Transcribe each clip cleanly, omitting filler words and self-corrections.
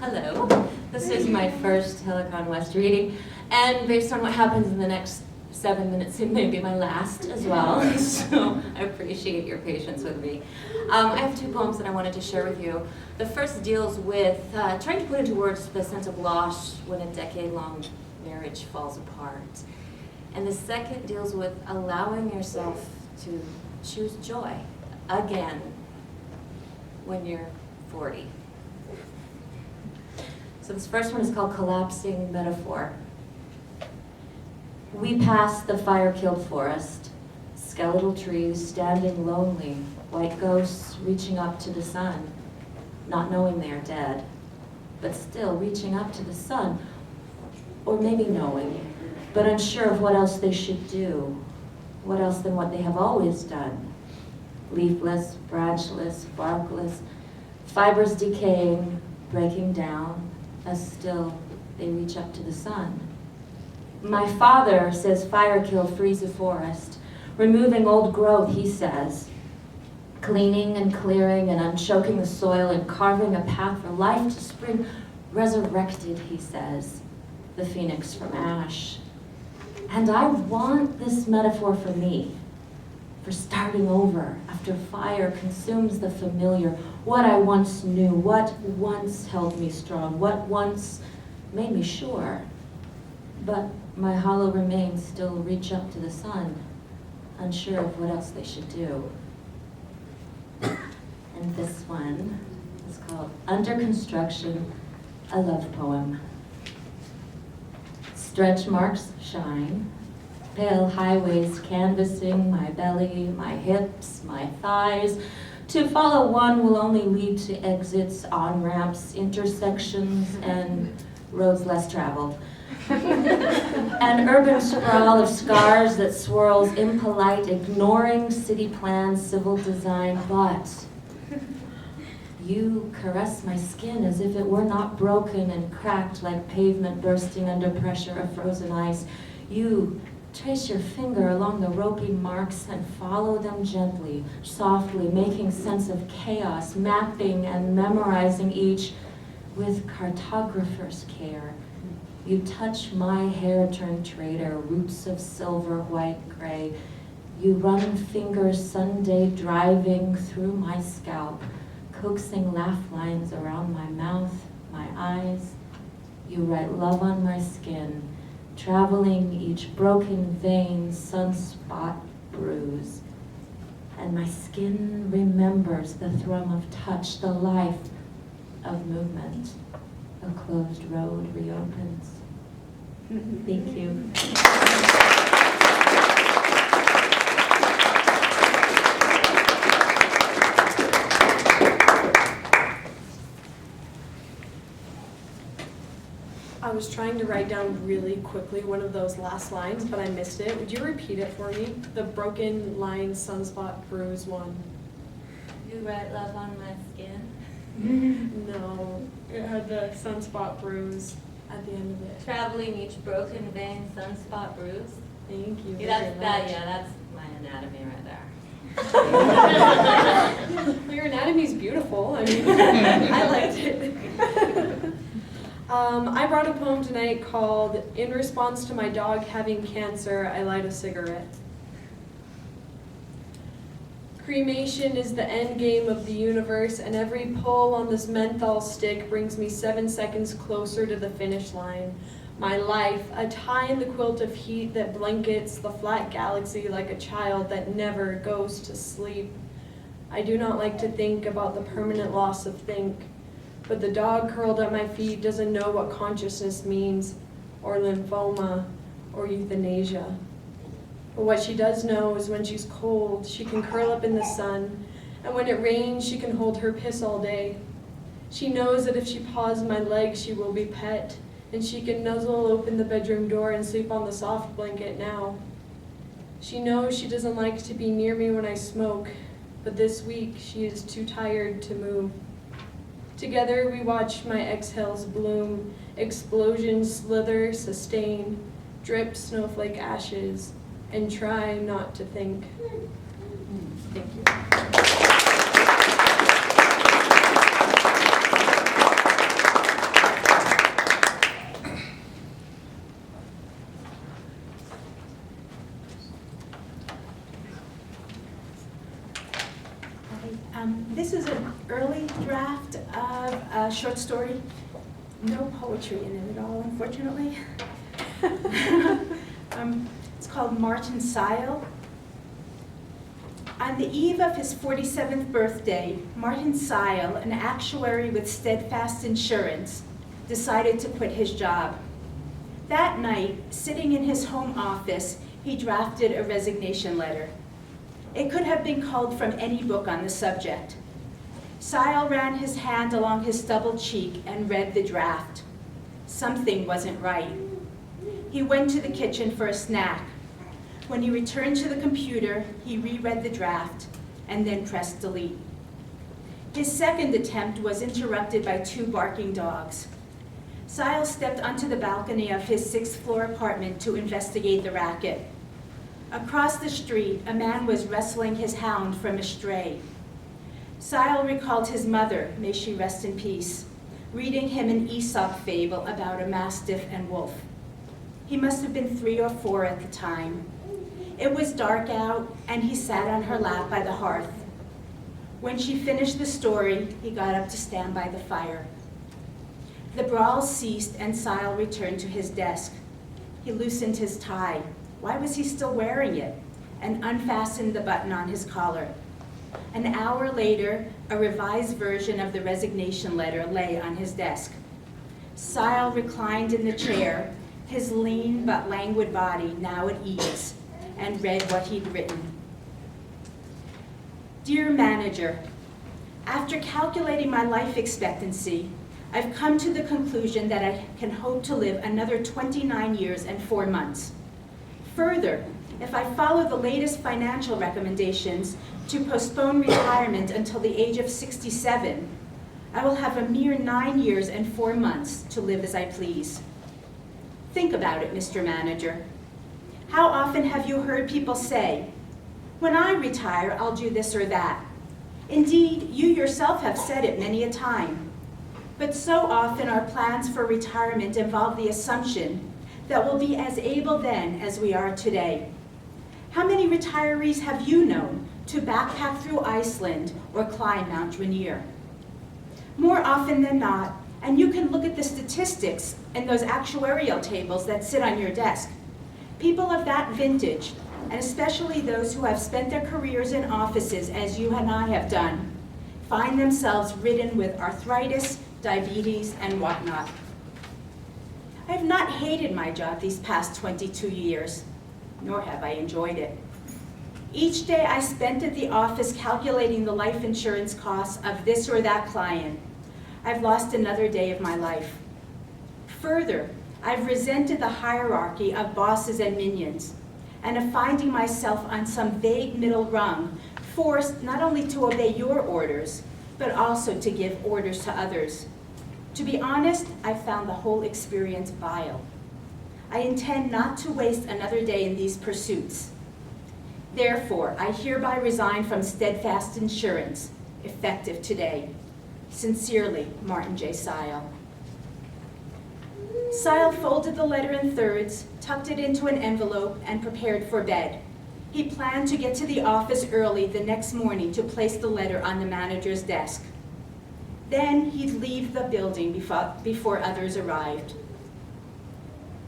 Hello. This is my first Helicon West reading, and based on what happens in the next 7 minutes, it may be my last as well, so I appreciate your patience with me. I have 2 poems that I wanted to share with you. The first deals with trying to put into words the sense of loss when a decade-long marriage falls apart. And the second deals with allowing yourself to choose joy again when you're 40. So this first one is called Collapsing Metaphor. We passed the fire-killed forest, skeletal trees standing lonely, white ghosts reaching up to the sun, not knowing they are dead, but still reaching up to the sun, or maybe knowing, but unsure of what else they should do, what else than what they have always done. Leafless, branchless, barkless, fibers decaying, breaking down, as still they reach up to the sun. My father says fire kill freeze a forest, removing old growth, he says, cleaning and clearing and unchoking the soil and carving a path for life to spring, resurrected, he says, the phoenix from ash. And I want this metaphor for me, for starting over after fire consumes the familiar, what I once knew, what once held me strong, what once made me sure. But my hollow remains still reach up to the sun, unsure of what else they should do. And this one is called Under Construction, a Love Poem. Stretch marks shine, pale highways canvassing my belly, my hips, my thighs. To follow one will only lead to exits, on-ramps, intersections, and roads less traveled. An urban sprawl of scars that swirls impolite, ignoring city plans, civil design, but you caress my skin as if it were not broken and cracked like pavement bursting under pressure of frozen ice. You trace your finger along the ropey marks and follow them gently, softly, making sense of chaos, mapping and memorizing each with cartographer's care. You touch my hair-turned traitor, roots of silver, white, gray. You run fingers Sunday driving through my scalp, coaxing laugh lines around my mouth, my eyes. You write love on my skin, traveling each broken vein, sunspot, bruise. And my skin remembers the thrum of touch, the life of movement. A closed road reopens. Thank you. I was trying to write down really quickly one of those last lines, but I missed it. Would you repeat it for me? The broken line, sunspot, bruise one. You write love on my skin? No, it had the sunspot, bruise at the end of it. Traveling each broken vein, sunspot, bruise? Thank you. That's my anatomy right there. Well, your anatomy's beautiful. I mean, I liked it. I brought a poem tonight called In Response to My Dog Having Cancer, I Light a Cigarette. Cremation is the end game of the universe, and every pull on this menthol stick brings me 7 seconds closer to the finish line. My life, a tie in the quilt of heat that blankets the flat galaxy like a child that never goes to sleep. I do not like to think about the permanent loss of think, but the dog curled at my feet doesn't know what consciousness means, or lymphoma, or euthanasia. But what she does know is when she's cold, she can curl up in the sun, and when it rains, she can hold her piss all day. She knows that if she paws my legs, she will be pet, and she can nuzzle open the bedroom door and sleep on the soft blanket now. She knows she doesn't like to be near me when I smoke, but this week she is too tired to move. Together we watch my exhales bloom, explosions slither, sustain, drip snowflake ashes, and try not to think. Thank you. short story. No poetry in it at all, unfortunately. It's called Martin Sile. On the eve of his 47th birthday, Martin Sile, an actuary with Steadfast Insurance, decided to quit his job. That night, sitting in his home office, he drafted a resignation letter. It could have been culled from any book on the subject. Sile ran his hand along his stubbled cheek and read the draft. Something wasn't right. He went to the kitchen for a snack. When he returned to the computer, he reread the draft and then pressed delete. His second attempt was interrupted by 2 barking dogs. Sile stepped onto the balcony of his 6th-floor apartment to investigate the racket. Across the street, a man was wrestling his hound from a stray. Sile recalled his mother, may she rest in peace, reading him an Aesop fable about a mastiff and wolf. He must have been 3 or 4 at the time. It was dark out, and he sat on her lap by the hearth. When she finished the story, he got up to stand by the fire. The brawl ceased, and Sile returned to his desk. He loosened his tie. Why was he still wearing it? And unfastened the button on his collar. An hour later, a revised version of the resignation letter lay on his desk. Sile reclined in the chair, his lean but languid body now at ease, and read what he'd written. Dear Manager, after calculating my life expectancy, I've come to the conclusion that I can hope to live another 29 years and 4 months. Further, if I follow the latest financial recommendations to postpone retirement until the age of 67, I will have a mere 9 years and 4 months to live as I please. Think about it, Mr. Manager. How often have you heard people say, when I retire, I'll do this or that? Indeed, you yourself have said it many a time. But so often our plans for retirement involve the assumption that we'll be as able then as we are today. How many retirees have you known to backpack through Iceland or climb Mount Rainier? More often than not, and you can look at the statistics in those actuarial tables that sit on your desk, people of that vintage, and especially those who have spent their careers in offices as you and I have done, find themselves ridden with arthritis, diabetes, and whatnot. I have not hated my job these past 22 years, nor have I enjoyed it. Each day I spent at the office calculating the life insurance costs of this or that client, I've lost another day of my life. Further, I've resented the hierarchy of bosses and minions, and of finding myself on some vague middle rung, forced not only to obey your orders, but also to give orders to others. To be honest, I found the whole experience vile. I intend not to waste another day in these pursuits. Therefore, I hereby resign from Steadfast Insurance, effective today. Sincerely, Martin J. Sile. Sile folded the letter in thirds, tucked it into an envelope, and prepared for bed. He planned to get to the office early the next morning to place the letter on the manager's desk. Then he'd leave the building before others arrived.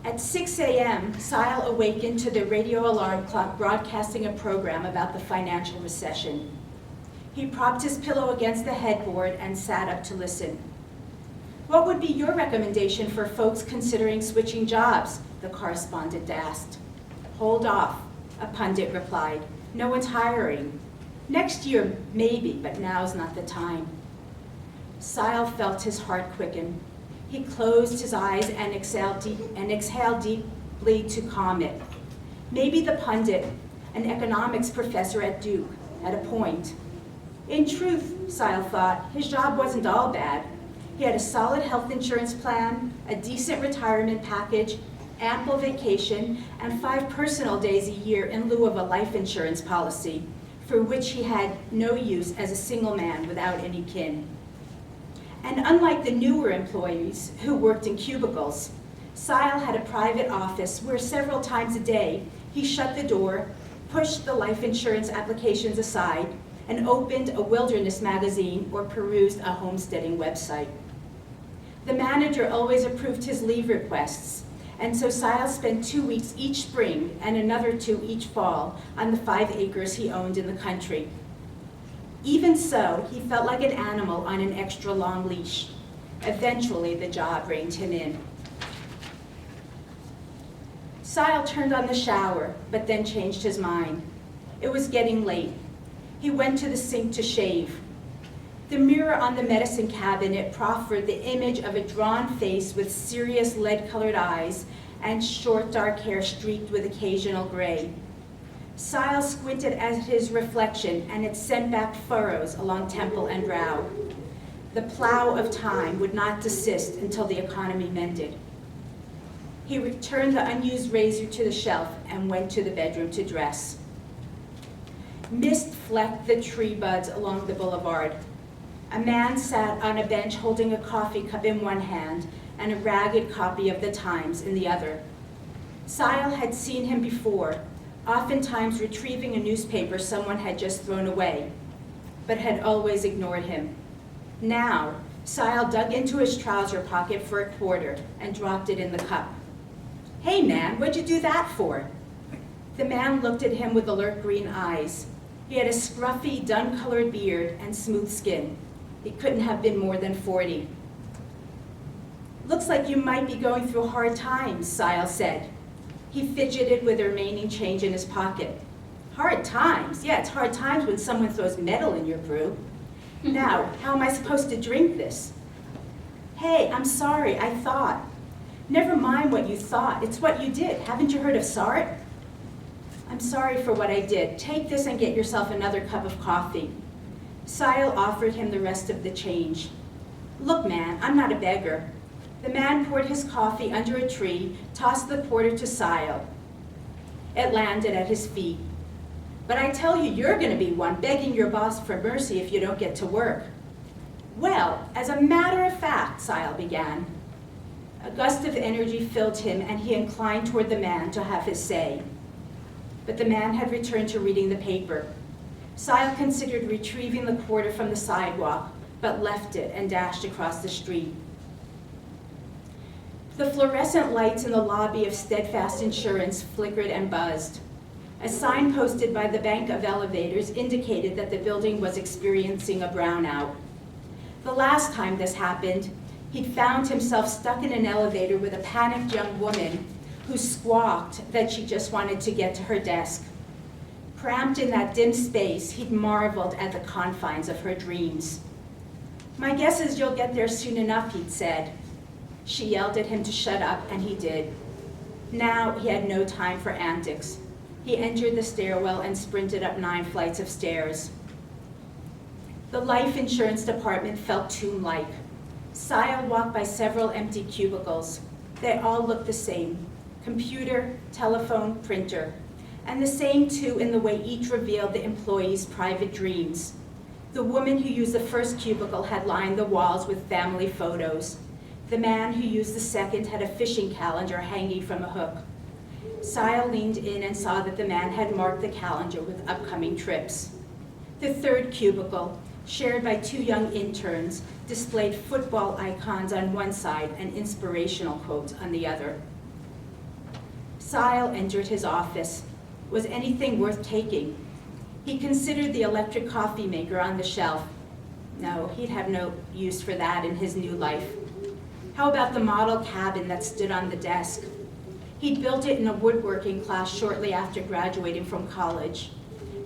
At 6 a.m., Sile awakened to the radio alarm clock broadcasting a program about the financial recession. He propped his pillow against the headboard and sat up to listen. What would be your recommendation for folks considering switching jobs? The correspondent asked. Hold off, a pundit replied. No one's hiring. Next year, maybe, but now's not the time. Sile felt his heart quicken. He closed his eyes and exhaled deeply to calm it. Maybe the pundit, an economics professor at Duke, had a point. In truth, Sile thought, his job wasn't all bad. He had a solid health insurance plan, a decent retirement package, ample vacation, and 5 personal days a year in lieu of a life insurance policy, for which he had no use as a single man without any kin. And unlike the newer employees who worked in cubicles, Sile had a private office where several times a day he shut the door, pushed the life insurance applications aside, and opened a wilderness magazine or perused a homesteading website. The manager always approved his leave requests, and so Sile spent 2 weeks each spring and another 2 each fall on the 5 acres he owned in the country. Even so, he felt like an animal on an extra long leash. Eventually, the job reined him in. Sile turned on the shower, but then changed his mind. It was getting late. He went to the sink to shave. The mirror on the medicine cabinet proffered the image of a drawn face with serious lead-colored eyes and short dark hair streaked with occasional gray. Sile squinted at his reflection, and it sent back furrows along temple and brow. The plow of time would not desist until the economy mended. He returned the unused razor to the shelf and went to the bedroom to dress. Mist flecked the tree buds along the boulevard. A man sat on a bench holding a coffee cup in one hand and a ragged copy of the Times in the other. Sile had seen him before, oftentimes retrieving a newspaper someone had just thrown away, but had always ignored him. Now, Sile dug into his trouser pocket for a quarter and dropped it in the cup. "Hey man, what'd you do that for?" The man looked at him with alert green eyes. He had a scruffy, dun-colored beard and smooth skin. He couldn't have been more than 40. "Looks like you might be going through hard times," Sile said. He fidgeted with the remaining change in his pocket. "Hard times? Yeah, it's hard times when someone throws metal in your brew. Now, how am I supposed to drink this?" "Hey, I'm sorry, I thought." "Never mind what you thought, it's what you did. Haven't you heard of SART?" "I'm sorry for what I did. Take this and get yourself another cup of coffee." Sile offered him the rest of the change. "Look, man, I'm not a beggar." The man poured his coffee under a tree, tossed the quarter to Sile. It landed at his feet. "But I tell you, you're going to be one, begging your boss for mercy if you don't get to work." "Well, as a matter of fact," Sile began. A gust of energy filled him, and he inclined toward the man to have his say. But the man had returned to reading the paper. Sile considered retrieving the quarter from the sidewalk, but left it and dashed across the street. The fluorescent lights in the lobby of Steadfast Insurance flickered and buzzed. A sign posted by the bank of elevators indicated that the building was experiencing a brownout. The last time this happened, he'd found himself stuck in an elevator with a panicked young woman who squawked that she just wanted to get to her desk. Cramped in that dim space, he'd marveled at the confines of her dreams. "My guess is you'll get there soon enough," he'd said. She yelled at him to shut up, and he did. Now he had no time for antics. He entered the stairwell and sprinted up 9 flights of stairs. The life insurance department felt tomb-like. Sile walked by several empty cubicles. They all looked the same: computer, telephone, printer. And the same too in the way each revealed the employee's private dreams. The woman who used the first cubicle had lined the walls with family photos. The man who used the second had a fishing calendar hanging from a hook. Sile leaned in and saw that the man had marked the calendar with upcoming trips. The third cubicle, shared by 2 young interns, displayed football icons on one side and inspirational quotes on the other. Sile entered his office. Was anything worth taking? He considered the electric coffee maker on the shelf. No, he'd have no use for that in his new life. How about the model cabin that stood on the desk? He'd built it in a woodworking class shortly after graduating from college.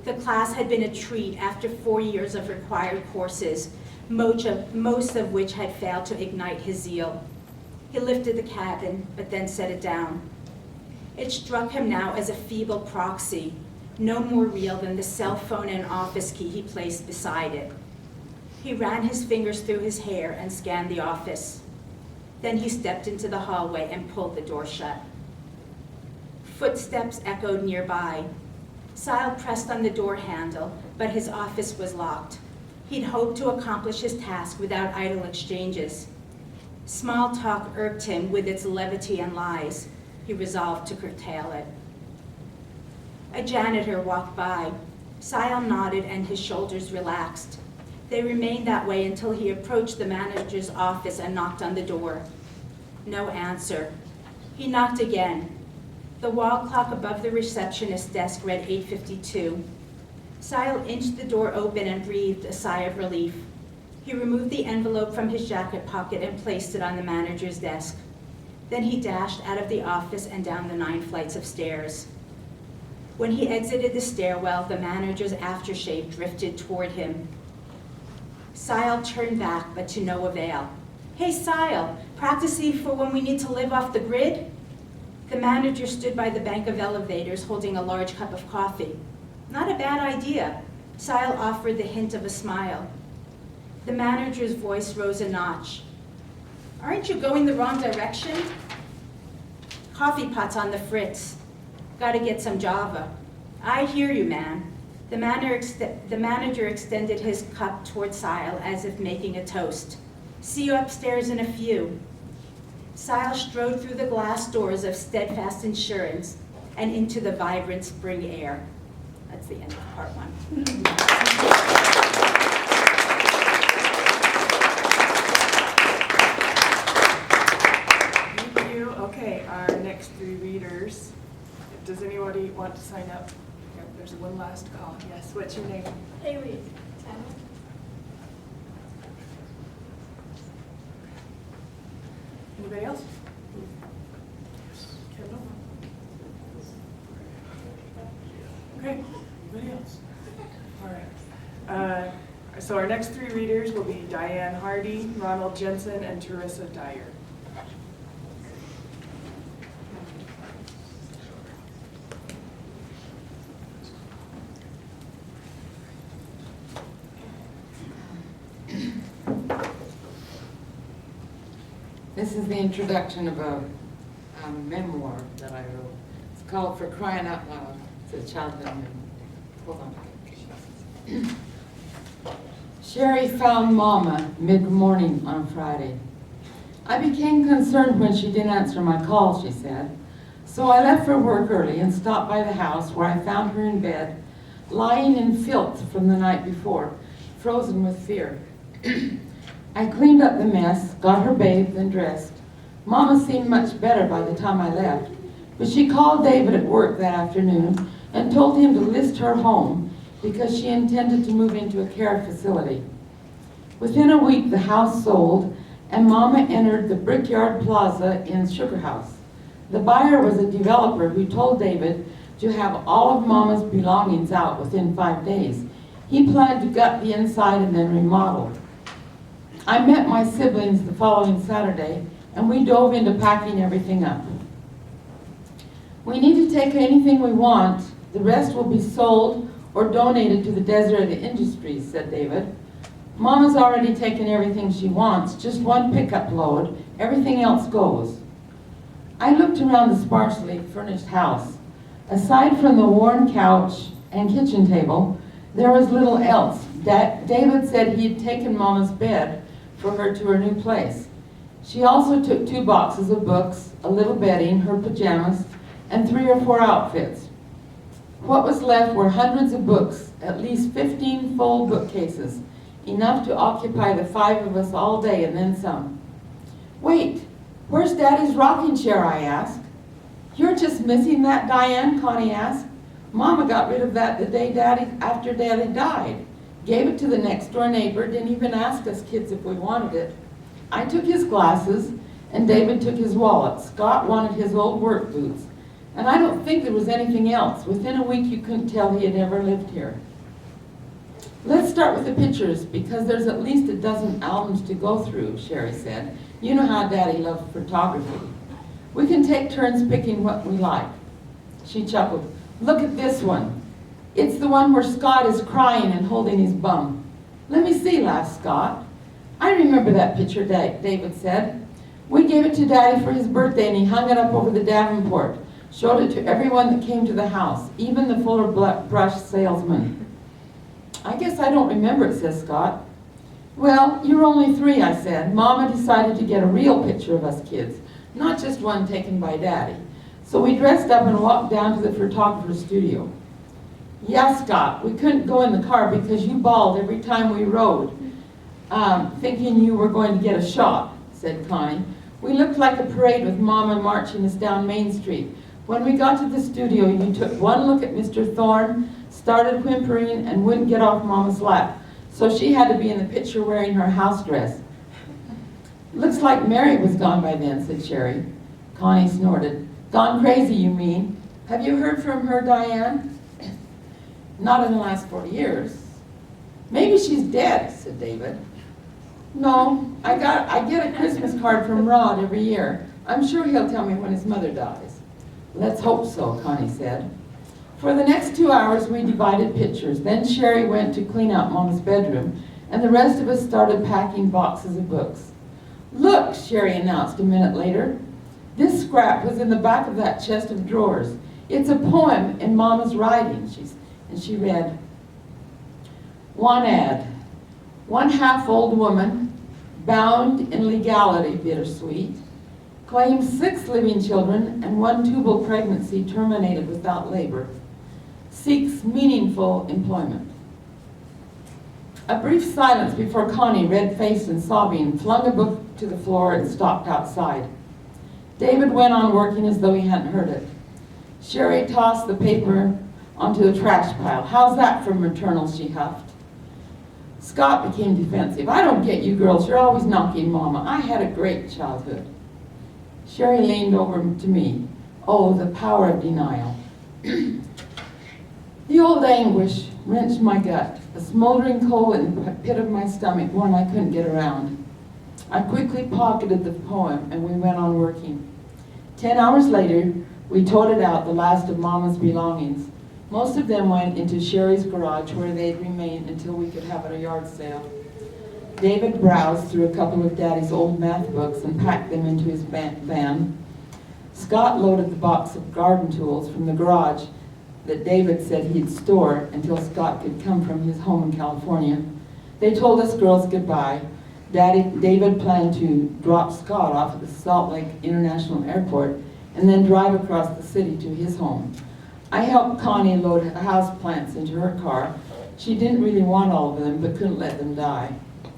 The class had been a treat after 4 years of required courses, most of which had failed to ignite his zeal. He lifted the cabin, but then set it down. It struck him now as a feeble proxy, no more real than the cell phone and office key he placed beside it. He ran his fingers through his hair and scanned the office. Then he stepped into the hallway and pulled the door shut. Footsteps echoed nearby. Sile pressed on the door handle, but his office was locked. He'd hoped to accomplish his task without idle exchanges. Small talk irked him with its levity and lies. He resolved to curtail it. A janitor walked by. Sile nodded and his shoulders relaxed. They remained that way until he approached the manager's office and knocked on the door. No answer. He knocked again. The wall clock above the receptionist's desk read 8:52. Sile inched the door open and breathed a sigh of relief. He removed the envelope from his jacket pocket and placed it on the manager's desk. Then he dashed out of the office and down the 9 flights of stairs. When he exited the stairwell, the manager's aftershave drifted toward him. Sile turned back, but to no avail. "Hey, Sile, practicing for when we need to live off the grid?" The manager stood by the bank of elevators holding a large cup of coffee. "Not a bad idea." Sile offered the hint of a smile. The manager's voice rose a notch. "Aren't you going the wrong direction?" "Coffee pot's on the fritz. Gotta get some Java." "I hear you, man." The manager extended his cup toward Sile as if making a toast. "See you upstairs in a few." Sile strode through the glass doors of Steadfast Insurance and into the vibrant spring air. That's the end of part 1. Thank you. Okay, our next 3 readers. Does anybody want to sign up? Yep, there's one last call. Yes, what's your name? Haley. Anybody else? Kendall? Okay, anybody else? All right. So our next 3 readers will be Diane Hardy, Ronald Jensen, and Teresa Dyer. This is the introduction of a memoir that I wrote. It's called For Crying Out Loud. It's a childhood memoir. Hold on. Sherry found Mama mid-morning on Friday. I became concerned when she didn't answer my call, she said. So I left for work early and stopped by the house where I found her in bed, lying in filth from the night before, frozen with fear. I cleaned up the mess, got her bathed and dressed. Mama seemed much better by the time I left, but she called David at work that afternoon and told him to list her home because she intended to move into a care facility. Within a week, the house sold, and Mama entered the Brickyard Plaza in Sugar House. The buyer was a developer who told David to have all of Mama's belongings out within 5 days. He planned to gut the inside and then remodel. I met my siblings the following Saturday, and we dove into packing everything up. We need to take anything we want. The rest will be sold or donated to the Desert Industries, said David. Mama's already taken everything she wants, just one pickup load. Everything else goes. I looked around the sparsely furnished house. Aside from the worn couch and kitchen table, there was little else. David said he had taken Mama's bed for her to her new place. She also took 2 boxes of books, a little bedding, her pajamas, and 3 or 4 outfits. What was left were hundreds of books, at least 15 full bookcases, enough to occupy the 5 of us all day and then some. Wait, where's Daddy's rocking chair, I asked. You're just missing that, Diane, Connie asked. Mama got rid of that the day after Daddy died. Gave it to the next door neighbor, didn't even ask us kids if we wanted it. I took his glasses, and David took his wallet. Scott wanted his old work boots. And I don't think there was anything else. Within a week, you couldn't tell he had ever lived here. Let's start with the pictures, because there's at least a dozen albums to go through, Sherry said. You know how Daddy loved photography. We can take turns picking what we like. She chuckled. Look at this one. It's the one where Scott is crying and holding his bum. Let me see, laughed Scott. I remember that picture, David said. We gave it to Daddy for his birthday, and he hung it up over the Davenport. Showed it to everyone that came to the house, even the Fuller Brush salesman. I guess I don't remember it, says Scott. Well, you're only 3, I said. Mama decided to get a real picture of us kids, not just one taken by Daddy. So we dressed up and walked down to the photographer's studio. Yeah, Scott, we couldn't go in the car because you bawled every time we rode. thinking you were going to get a shot," said Connie. "We looked like a parade with Mama marching us down Main Street. When we got to the studio, you took one look at Mr. Thorne, started whimpering, and wouldn't get off Mama's lap. So she had to be in the picture wearing her house dress." "Looks like Mary was gone by then," said Sherry. Connie snorted. "Gone crazy, you mean? Have you heard from her, Diane?" "Not in the last 40 years. "Maybe she's dead," said David. "No, I get a Christmas card from Rod every year. I'm sure he'll tell me when his mother dies." "Let's hope so," Connie said. For the next 2 hours we divided pictures. Then Sherry went to clean out Mama's bedroom, and the rest of us started packing boxes of books. "Look," Sherry announced a minute later. "This scrap was in the back of that chest of drawers. It's a poem in Mama's writing." And she read, "One ad. One half-old woman, bound in legality bittersweet, claims 6 living children and 1 tubal pregnancy terminated without labor. Seeks meaningful employment." A brief silence before Connie, red-faced and sobbing, flung a book to the floor and stalked outside. David went on working as though he hadn't heard it. Sherry tossed the paper onto the trash pile. "How's that for maternal?" she huffed. Scott became defensive. "I don't get you girls. You're always knocking Mama. I had a great childhood." Sherry leaned over to me. Oh, the power of denial. The old anguish wrenched my gut, a smoldering coal in the pit of my stomach, one I couldn't get around. I quickly pocketed the poem and we went on working. 10 hours later, we toted out the last of Mama's belongings. Most of them went into Sherry's garage where they'd remain until we could have a yard sale. David browsed through a couple of Daddy's old math books and packed them into his van. Scott loaded the box of garden tools from the garage that David said he'd store until Scott could come from his home in California. They told us girls goodbye. David planned to drop Scott off at the Salt Lake International Airport and then drive across the city to his home. I helped Connie load house plants into her car. She didn't really want all of them, but couldn't let them die.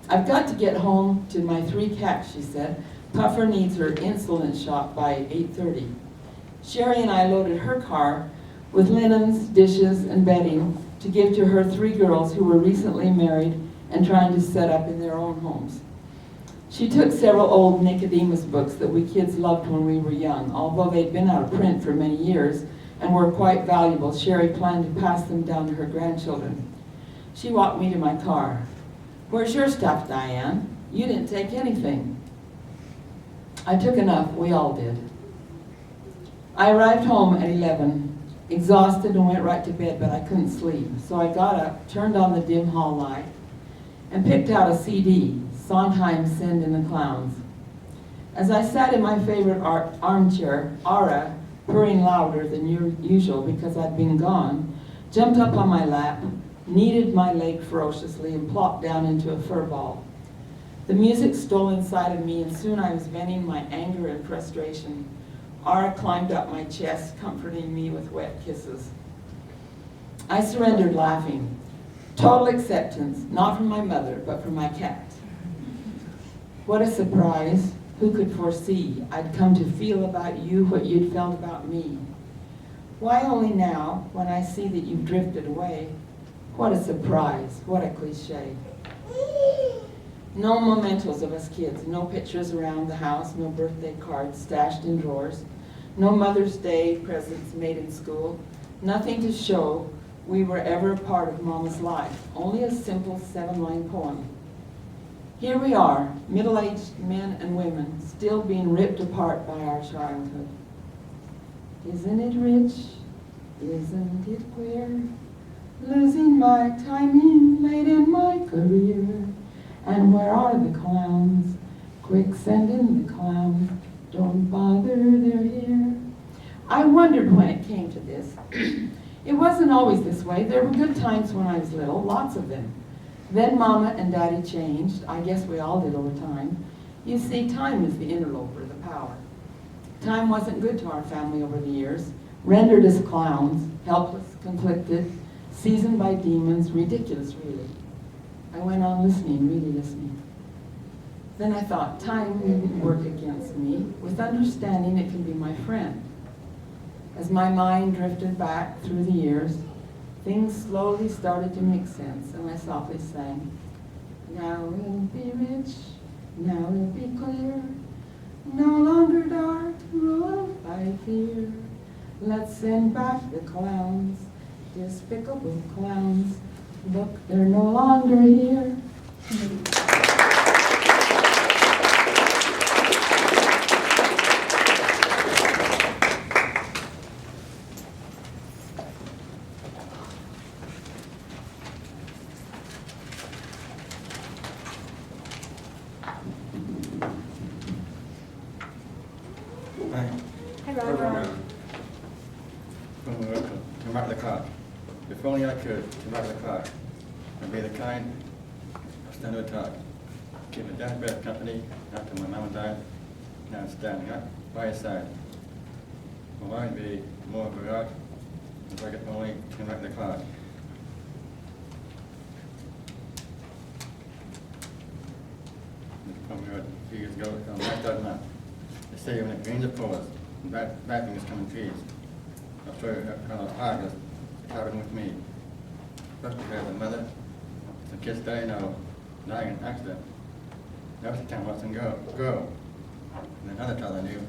"I've got to get home to my 3 cats," she said. "Puffer needs her insulin shot by 8:30. Sherry and I loaded her car with linens, dishes, and bedding to give to her 3 girls who were recently married and trying to set up in their own homes. She took several old Nicodemus books that we kids loved when we were young. Although they'd been out of print for many years and were quite valuable, Sherry planned to pass them down to her grandchildren. She walked me to my car. "Where's your stuff, Diane? You didn't take anything." I took enough, we all did. I arrived home at 11, exhausted and went right to bed, but I couldn't sleep. So I got up, turned on the dim hall light, and picked out a CD, Sondheim's Send in the Clowns. As I sat in my favorite armchair, Ara, purring louder than usual because I'd been gone, jumped up on my lap, kneaded my leg ferociously, and plopped down into a fur ball. The music stole inside of me, and soon I was venting my anger and frustration. Ara climbed up my chest, comforting me with wet kisses. I surrendered, laughing. Total acceptance, not from my mother, but from my cat. What a surprise. Who could foresee I'd come to feel about you what you'd felt about me? Why only now, when I see that you've drifted away? What a surprise, what a cliche. No mementos of us kids, no pictures around the house, no birthday cards stashed in drawers, no Mother's Day presents made in school, nothing to show we were ever a part of Mama's life, only a simple 7-line poem. Here we are, middle-aged men and women, still being ripped apart by our childhood. Isn't it rich? Isn't it queer? Losing my timing late in my career. And where are the clowns? Quick, send in the clowns. Don't bother, they're here. I wondered when it came to this. It wasn't always this way. There were good times when I was little, lots of them. Then Mama and Daddy changed. I guess we all did over time. You see, time is the interloper, the power. Time wasn't good to our family over the years. Rendered as clowns, helpless, conflicted, seasoned by demons, ridiculous really. I went on listening, really listening. Then I thought time wouldn't work against me. With understanding, it can be my friend. As my mind drifted back through the years, things slowly started to make sense, and I softly sang, now it'll be rich, now it'll be clear, no longer dark, ruled by fear. Let's send back the clowns, despicable clowns. Look, they're no longer here. Hi, Ronald. Turn back the clock. If only I could turn back the clock. I'd be the kind of stand to talk. Keep my dad's best company after my mama died. Now I'm standing up by his side. Well, I'd be more of a rock if I could only turn back the clock. A few years ago, on that doesn't matter. They say when it rains it pours, and bad things come in trees. I'll show you how hard it's happened with me. First I had a mother, the kids that I know, dying in an accident. That was the time I let them go. And another child I knew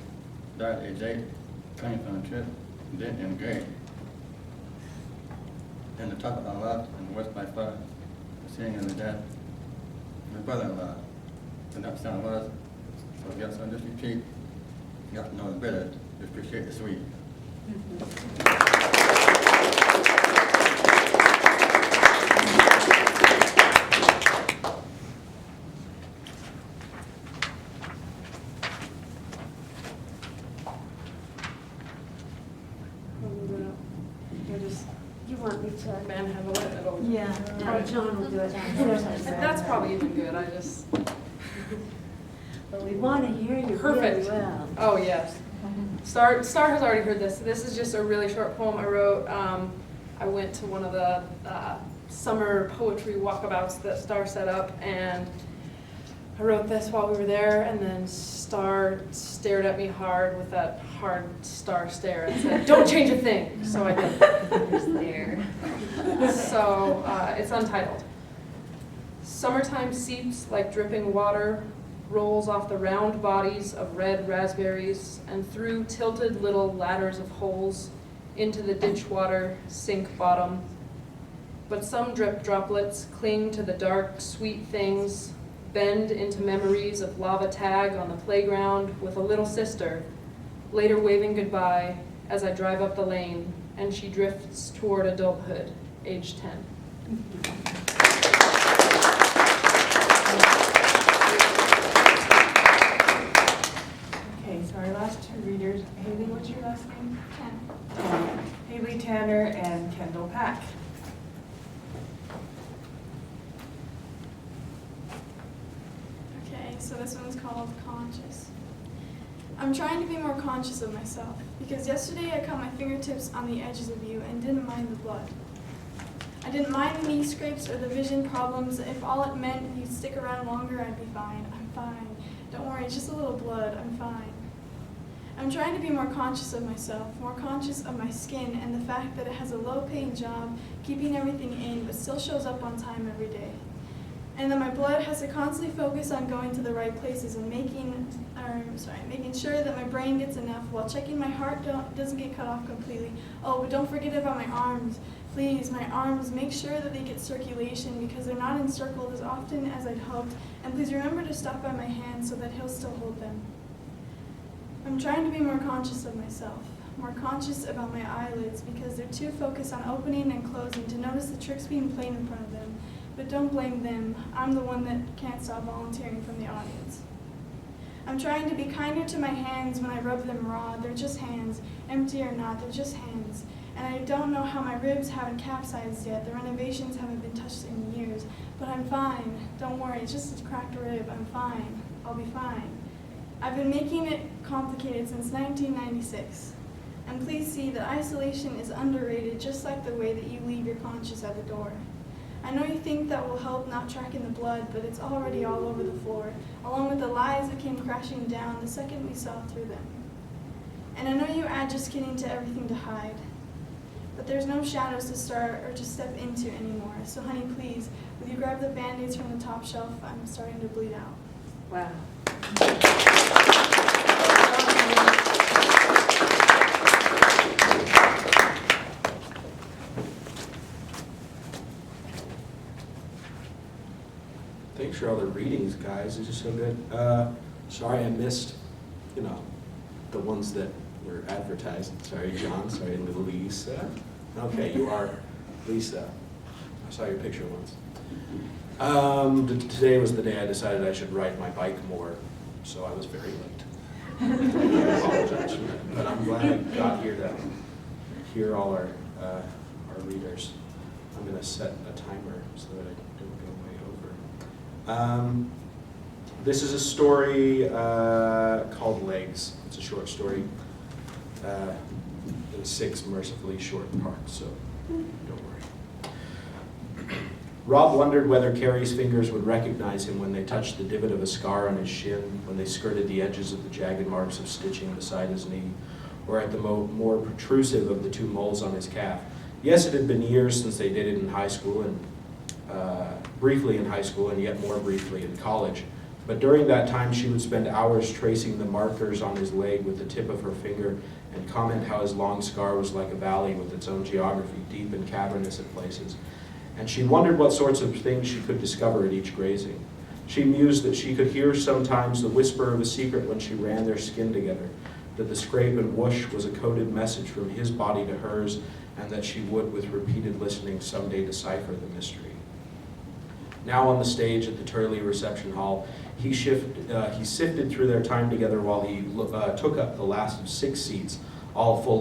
died at age 8, coming from a trip, and didn't end great. Then the top of my love, and the worst by far, was seeing in the death of my brother-in-law. And that's how it was. So yes, I'll just repeat. You have to know the bitter, to appreciate the sweet. You want me to? Manhandle it at all. Yeah. Oh, John will do it. That's probably even good. I just. But we want to hear you Perfect. really well. Oh, yes. Star has already heard this. This is just a really short poem I wrote. I went to one of the summer poetry walkabouts that Star set up, and I wrote this while we were there, and then Star stared at me hard with that hard Star stare and said, "Don't change a thing." So I did. There. So it's untitled. Summertime seeps like dripping water, rolls off the round bodies of red raspberries and through tilted little ladders of holes into the ditch water sink bottom. But some drip droplets cling to the dark, sweet things, bend into memories of lava tag on the playground with a little sister, later waving goodbye as I drive up the lane and she drifts toward adulthood, age 10. Okay, so our last two readers, Haley, what's your last name? Tanner. Haley Tanner and Kendall Pack. Okay, so this one's called Conscious. I'm trying to be more conscious of myself, because yesterday I caught my fingertips on the edges of you and didn't mind the blood. I didn't mind the knee scrapes or the vision problems. If all it meant you'd stick around longer, I'd be fine. I'm fine. Don't worry, it's just a little blood. I'm fine. I'm trying to be more conscious of myself, more conscious of my skin and the fact that it has a low-paying job, keeping everything in, but still shows up on time every day. And that my blood has to constantly focus on going to the right places and making sure that my brain gets enough while checking my heart doesn't get cut off completely. Oh, but don't forget about my arms. Please, my arms, make sure that they get circulation because they're not encircled as often as I'd hoped. And please remember to stop by my hands so that he'll still hold them. I'm trying to be more conscious of myself, more conscious about my eyelids because they're too focused on opening and closing to notice the tricks being played in front of them. But don't blame them. I'm the one that can't stop volunteering from the audience. I'm trying to be kinder to my hands when I rub them raw. They're just hands, empty or not, they're just hands. And I don't know how my ribs haven't capsized yet. The renovations haven't been touched in years. But I'm fine. Don't worry, it's just a cracked rib. I'm fine. I'll be fine. I've been making it complicated since 1996. And please see that isolation is underrated, just like the way that you leave your conscience at the door. I know you think that will help not tracking the blood, but it's already all over the floor, along with the lies that came crashing down the second we saw through them. And I know you add just kidding to everything to hide, but there's no shadows to start or to step into anymore. So honey, please, will you grab the Band-Aids from the top shelf? I'm starting to bleed out. Wow. Thanks for all the readings, guys. It's just so good. Sorry I missed, the ones that were advertised. Sorry, John. Sorry, little Lisa. Okay, you are Lisa. I saw your picture once. Today was the day I decided I should ride my bike more, so I was very late. I apologize for that, but I'm glad I got here to hear all our readers. I'm going to set a timer so that I don't go way over. This is a story called Legs. It's a short story in 6 mercifully short parts, so don't worry. Rob wondered whether Carrie's fingers would recognize him when they touched the divot of a scar on his shin, when they skirted the edges of the jagged marks of stitching beside his knee, or at the more protrusive of the 2 moles on his calf. Yes, it had been years since they did it in high school, and briefly in high school, and yet more briefly in college. But during that time, she would spend hours tracing the markers on his leg with the tip of her finger and comment how his long scar was like a valley with its own geography, deep and cavernous at places. And she wondered what sorts of things she could discover at each grazing. She mused that she could hear sometimes the whisper of a secret when she ran their skin together, that the scrape and whoosh was a coded message from his body to hers, and that she would, with repeated listening, someday decipher the mystery. Now on the stage at the Turley reception hall, he sifted through their time together while he took up the last of 6 seats, all full